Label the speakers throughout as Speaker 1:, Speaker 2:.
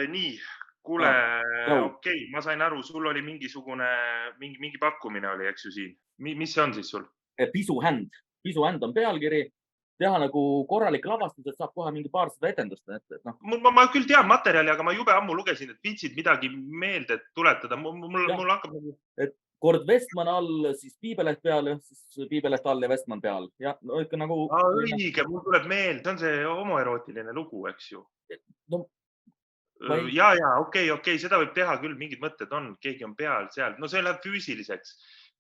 Speaker 1: Nii, kuule,
Speaker 2: Tšau.
Speaker 1: okei, ma sain aru, sul oli mingisugune, mingi pakkumine oli, eks ju siin. Mis see on siis sul?
Speaker 2: Pisuhänd. Pisuhänd on pealkiri. Teha nagu korralik lavastus, et saab kohe mingi paarsada etendust. Noh.
Speaker 1: Ma küll tean materjali, aga ma jube ammu lugesin, et viitsid midagi meelde tuletada. Mul hakkab nagu...
Speaker 2: Kord Vestman all, siis Piibeleht peal ja siis Piibeleht all ja Vestman peal. Ja no ikka nagu...
Speaker 1: Õige, mul tuleb meelde. See on see homoerootiline lugu, eks ju.
Speaker 2: No,
Speaker 1: ja, okei, seda võib teha küll, mingid mõtted on, keegi on peal seal. No see läheb füüsiliseks.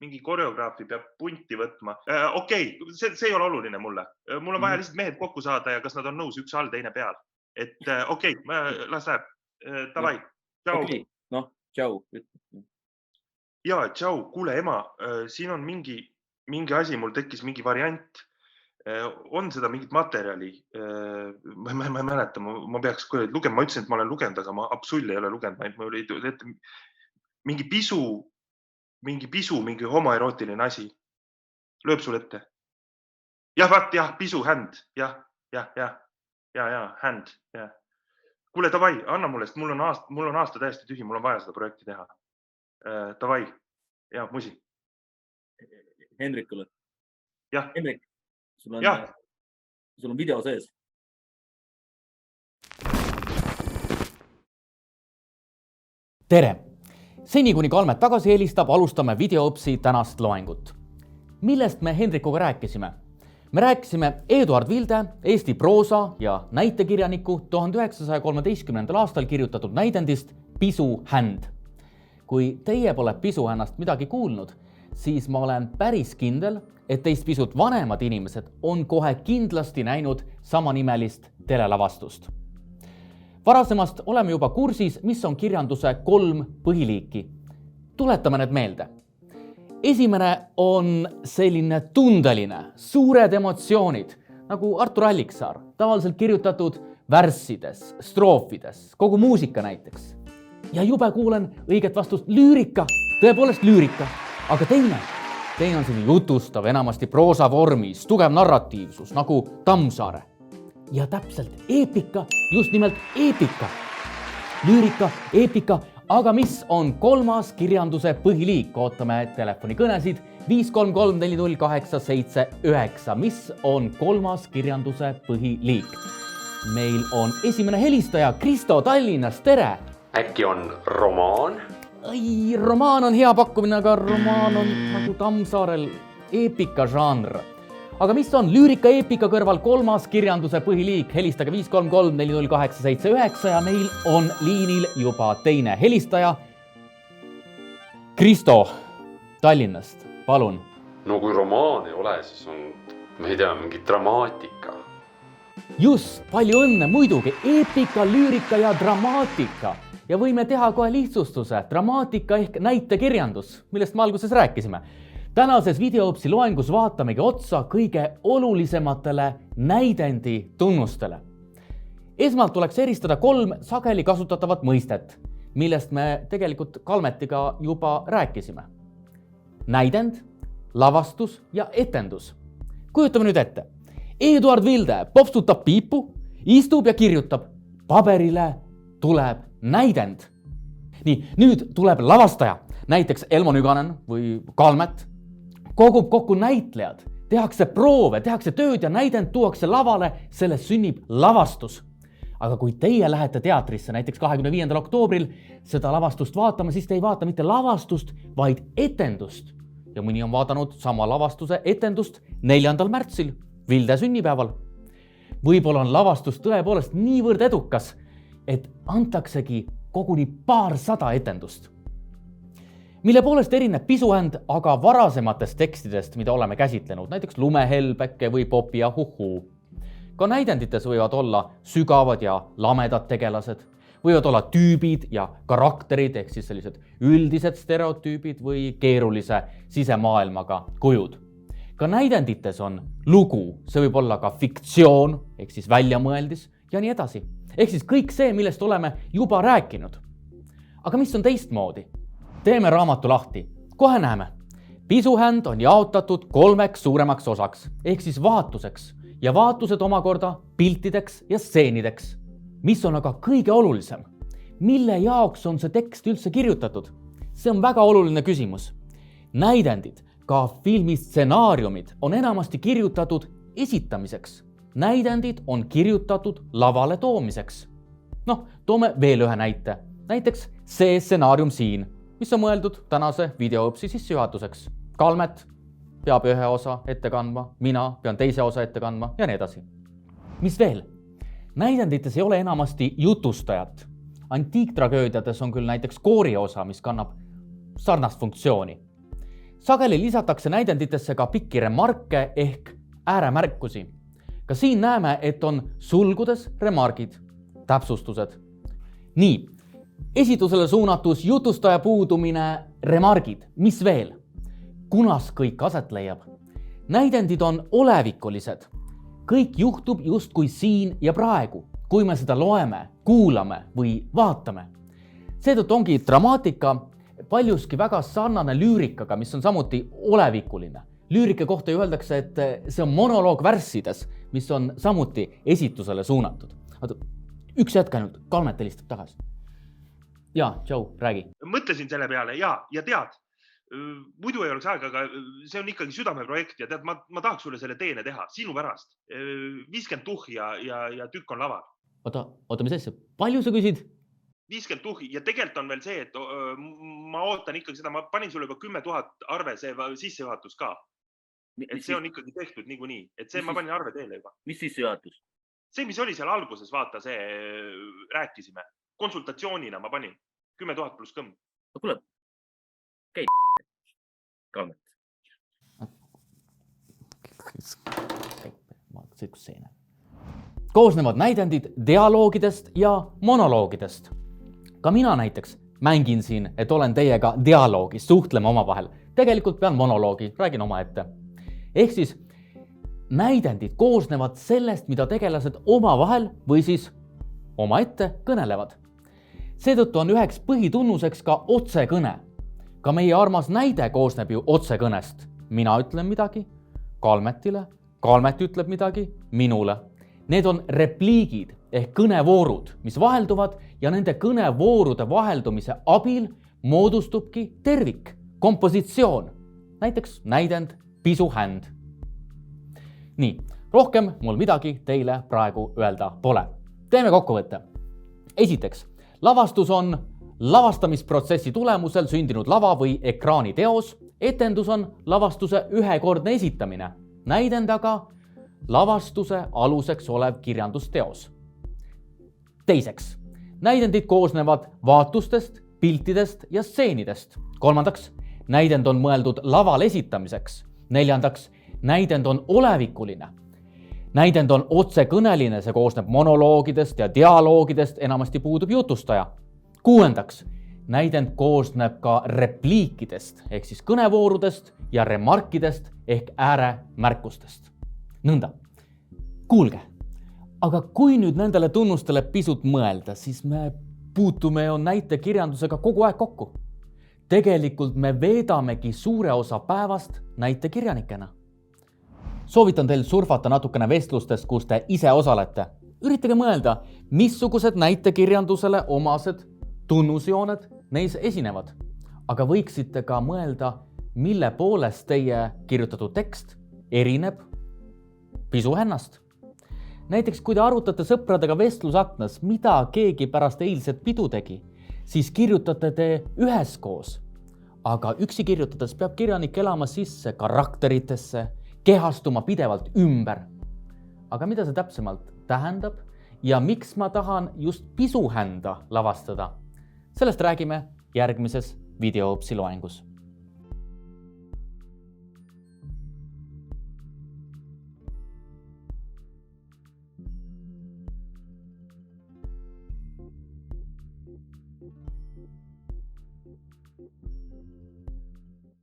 Speaker 1: Mingi koreograafi peab punti võtma. Okei, see ei ole oluline mulle. Mul on vaja lihtsalt mehed kokku saada ja kas nad on nõus üks all, teine peal. Et okei, las läheb. Davai, tšau.
Speaker 2: Okei, noh, tšau.
Speaker 1: Ja, tšau. Kuule, ema, siin on mingi asi, mul tekkis mingi variant. On seda mingit materjali? Ma ei mäleta, ma peaks lugema. Ma ütlesin, et ma olen lugenud, aga ma absoluutselt ei ole lugenud. Ma oli ette mingi pisu, mingi homoerootiline asi. Lööb sul ette? Jah, vaat, jah, pisuhänd. Jah, händ. Kuule, davai, anna mulle, sest mul on aasta täiesti tühi, mul on vaja seda projekti teha. Davai. Ja, musi.
Speaker 2: Hendrikule.
Speaker 1: Jah.
Speaker 2: Hendrik, sul on video sees.
Speaker 3: Tere! Seni kuni Kalmet tagasi helistab, alustame videoõpsi tänast loengut. Millest me Hendrikuga rääkisime? Me rääkisime Eduard Vilde, Eesti proosa ja näitekirjaniku 1913. aastal kirjutatud näidendist Pisuhänd. Kui teie pole pisuhännast midagi kuulnud, siis ma olen päris kindel, et teist pisut vanemad inimesed on kohe kindlasti näinud samanimelist telelavastust. Varasemast oleme juba kursis, mis on kirjanduse 3 põhiliiki. Tuletame need meelde. Esimene on selline tundeline, suured emotsioonid, nagu Artur Alliksaar, tavaliselt kirjutatud värssides, stroofides, kogu muusika näiteks. Ja jube kuulen õiget vastust lüürika, tõepoolest lüürika. Aga teine on selline jutustav, enamasti proosa vormis, tugev narratiivsus, nagu Tammsaare. Ja täpselt eepika, just nimelt eepika. Lüürika, eepika, aga mis on 3. kirjanduse põhiliik? Ootame telefonikõnesid 5334089. Mis on 3. kirjanduse põhiliik? Meil on esimene helistaja, Kristo Tallinnas, tere!
Speaker 4: Äkki on romaan?
Speaker 3: Ei, romaan on hea pakkumine, aga romaan on nagu Tammsaarel eepika žanr. Aga mis on lüürika eepika kõrval 3. kirjanduse põhiliik? Helistage 5334089 ja meil on liinil juba teine helistaja. Kristo Tallinnast, palun.
Speaker 4: No kui romaan ei ole, siis on, ma ei tea, mingi dramaatika.
Speaker 3: Just, palju õnne, muidugi eepika, lüürika ja dramaatika. Ja võime teha kohe lihtsustuse, dramaatika ehk näitekirjandus, millest me alguses rääkisime. Tänases videoõpsi loengus vaatamegi otsa kõige olulisematele näidendi tunnustele. Esmalt tuleks eristada 3 sageli kasutatavat mõistet, millest me tegelikult Kalmetiga juba rääkisime. Näidend, lavastus ja etendus. Kujutame nüüd ette. Eduard Vilde popstutab piipu, istub ja kirjutab. Paberile tuleb näidend. Nii, nüüd tuleb lavastaja, näiteks Elmo Nüganen või Kalmet. Kogub kokku näitlejad, tehakse proove, tehakse tööd ja näidend tuuakse lavale, sellest sünnib lavastus. Aga kui teie lähete teatrisse näiteks 25. oktoobril seda lavastust vaatama, siis te ei vaata mitte lavastust, vaid etendust. Ja mõni on vaadanud sama lavastuse etendust 4. märtsil, Vilde sünnipäeval. Võib-olla on lavastus tõepoolest niivõrd edukas, et antaksegi koguni 200 etendust. Mille poolest erineb pisuhänd aga varasematest tekstidest, mida oleme käsitlenud, näiteks Lumehelbeke või Popi ja Huhuu. Ka näidendites võivad olla sügavad ja lamedad tegelased, võivad olla tüübid ja karakterid, ehk siis sellised üldised stereotüübid või keerulise sisemaailmaga kujud. Ka näidendites on lugu, see võib olla ka fiktsioon, ehk siis väljamõeldis ja nii edasi. Ehk siis kõik see, millest oleme juba rääkinud. Aga mis on teistmoodi? Teeme raamatu lahti. Kohe näeme. Pisuhänd on jaotatud 3 suuremaks osaks, ehk siis vaatuseks ja vaatused omakorda piltideks ja stseenideks. Mis on aga kõige olulisem? mille jaoks on see tekst üldse kirjutatud? See on väga oluline küsimus. Näidendid, ka filmi stsenaariumid on enamasti kirjutatud esitamiseks. Näidendid on kirjutatud lavale toomiseks. Toome veel ühe näite. Näiteks see stsenaarium siin, mis on mõeldud tänase videoõpsi sissejuhatuseks. Kalmet peab ühe osa ette kandma, mina pean teise osa ette kandma ja nii edasi. Mis veel? Näidendites ei ole enamasti jutustajat. Antiiktragöödiades on küll näiteks koori osa, mis kannab sarnast funktsiooni. Sageli lisatakse näidenditesse ka pikki remarke ehk ääremärkusi. Ka siin näeme, et on sulgudes remargid, täpsustused. Nii, esitusele suunatus, jutustaja puudumine, remargid. Mis veel? Kunas kõik aset leiab? Näidendid on olevikulised. Kõik juhtub justkui siin ja praegu, kui me seda loeme, kuulame või vaatame. Seetõttu ongi dramaatika paljuski väga sarnane lüürikaga, mis on samuti olevikuline. Lüürika kohta öeldakse, et see on monoloog värssides, mis on samuti esitusele suunatud. Üks hetk ainult, Kalmet helistab tagasi. Jaa, tšau, räägi.
Speaker 1: Mõtlesin selle peale ja tead, muidu ei oleks aega, aga see on ikkagi südameprojekt ja tead, ma tahaks sulle selle teene teha, sinu pärast. 50 tuhhi ja tükk on laval.
Speaker 3: Oota, mis asja? Palju sa küsid?
Speaker 1: 50 tuhhi ja tegelikult on veel see, et ma ootan ikkagi seda, ma panin sulle juba 10 000 arve see sissejuhatus ka. Et see on ikkagi tehtud niikuinii, et see ma panin arve teile juba.
Speaker 2: Mis sissejuhatus?
Speaker 1: See, mis oli seal alguses, vaata, see rääkisime. Konsultatsioonina ma panin 10 000 pluss kõmm.
Speaker 2: Kuule, käi Kalmet.
Speaker 3: Koosnevad näidendid dialoogidest ja monoloogidest. Ka mina näiteks mängin siin, et olen teiega dialoogis, suhtlema omavahel. Tegelikult pean monoloogi, räägin oma ette. Ehk siis näidendid koosnevad sellest, mida tegelased omavahel või siis oma ette kõnelevad. Seetõttu on üheks põhitunnuseks ka otsekõne. Ka meie armas näide koosneb ju otsekõnest. Mina ütlen midagi Kalmetile, Kalmet ütleb midagi minule. Need on repliigid ehk kõnevoorud, mis vahelduvad ja nende kõnevoorude vaheldumise abil moodustubki tervik, kompositsioon. Näiteks näidend pisuhänd. Nii, rohkem mul midagi teile praegu öelda pole. Teeme kokkuvõtte. Esiteks, lavastus on lavastamisprotsessi tulemusel sündinud lava või ekraani teos. Etendus on lavastuse ühekordne esitamine. Näidend aga lavastuse aluseks olev kirjandusteos. Teiseks, näidendid koosnevad vaatustest, piltidest ja stseenidest. Kolmandaks, näidend on mõeldud laval esitamiseks. Neljandaks, näidend on olevikuline. Näidend on otsekõneline, see koosneb monoloogidest ja dialoogidest, enamasti puudub jutustaja. Kuuendaks, näidend koosneb ka repliikidest ehk siis kõnevoorudest ja remarkidest ehk ääremärkustest. Nõnda. Kuulge, aga kui nüüd nendele tunnustele pisut mõelda, siis me puutume ju näitekirjandusega kogu aeg kokku. Tegelikult me veedamegi suure osa päevast näitekirjanikena. Soovitan teil surfata natukene vestlustest, kus te ise osalete. Üritage mõelda, missugused näitekirjandusele omased tunnusjooned neis esinevad. Aga võiksite ka mõelda, mille poolest teie kirjutatud tekst erineb pisuhännast. Näiteks, kui te arutate sõpradega vestlusaknas, mida keegi pärast eilset pidu tegi, siis kirjutate te üheskoos. Aga üksi kirjutades peab kirjanik elama sisse karakteritesse, kehastuma pidevalt ümber. Aga mida see täpsemalt tähendab ja miks ma tahan just pisuhända lavastada? Sellest räägime järgmises videoõpsi loengus.